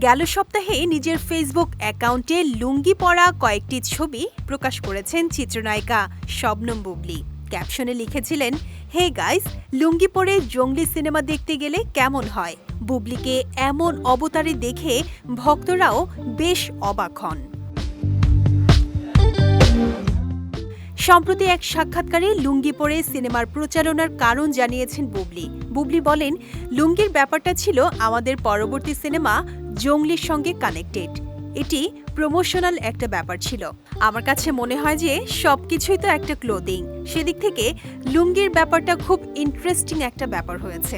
গেল সপ্তাহে নিজের ফেসবুক অ্যাকাউন্টে লুঙ্গি পরা কয়েকটি ছবি প্রকাশ করেছেন চিত্রনায়িকা শবনম বুবলি। ক্যাপশনে লিখেছিলেন, হে গাইস, লুঙ্গি পরে জঙ্গলি সিনেমা দেখতে গেলে কেমন হয়। বুবলিকে এমন অবতারে দেখে ভক্তরাও বেশ অবাক হন। সম্প্রতি এক সাক্ষাৎকারে লুঙ্গি পরে সিনেমার প্রচারণার কারণ জানিয়েছেন বুবলি। বুবলি বলেন, লুঙ্গির ব্যাপারটা ছিল আমাদের পরবর্তী সিনেমা জঙ্গলির সঙ্গে কানেক্টেড। এটি প্রমোশনাল একটা ব্যাপার ছিল। আমার কাছে মনে হয় যে সবকিছুই তো একটা ক্লোদিং, সেদিক থেকে লুঙ্গির ব্যাপারটা খুব ইন্টারেস্টিং একটা ব্যাপার হয়েছে।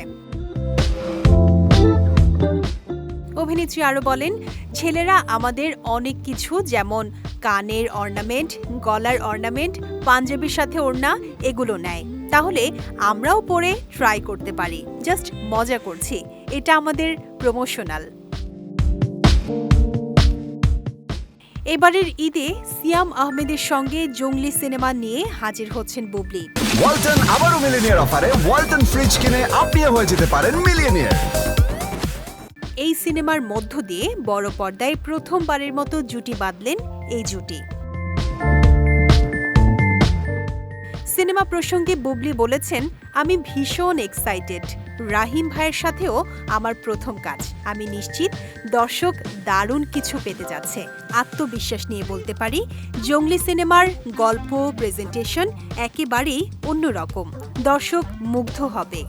অভিনেত্রী আরও বলেন, ছেলেরা আমাদের অনেক কিছু, যেমন কানের অর্নামেন্ট, গলার অর্নামেন্ট, পাঞ্জাবির সাথে ওড়না, এগুলো নেয়। তাহলে আমরাও পরে ট্রাই করতে পারি। জাস্ট মজা করছি, এটা আমাদের প্রমোশনাল। এবারের ঈদে সিয়াম আহমেদের সঙ্গে জঙ্গলি সিনেমা নিয়ে হাজির হচ্ছেন বুবলি। ওয়ালটন আবারও মিলিয়নিয়ার অফারে ওয়ালটন ফ্রিজ কিনে আপনিও হয়ে যেতে পারেন মিলিয়নিয়ার। এই সিনেমার মধ্য দিয়ে বড় পর্দায় প্রথমবারের মতো জুটি বাঁধলেন এই জুটি। সিনেমা প্রসঙ্গে বুবলি বলেছেন, আমি ভীষণ এক্সাইটেড। রাহিম ভাইয়ের সাথেও আমার প্রথম কাজ। আমি নিশ্চিত দর্শক দারুণ কিছু পেতে যাচ্ছে। আত্মবিশ্বাস নিয়ে বলতে পারি, জঙ্গলি সিনেমার গল্প, প্রেজেন্টেশন একেবারেই অন্যরকম। দর্শক মুগ্ধ হবে।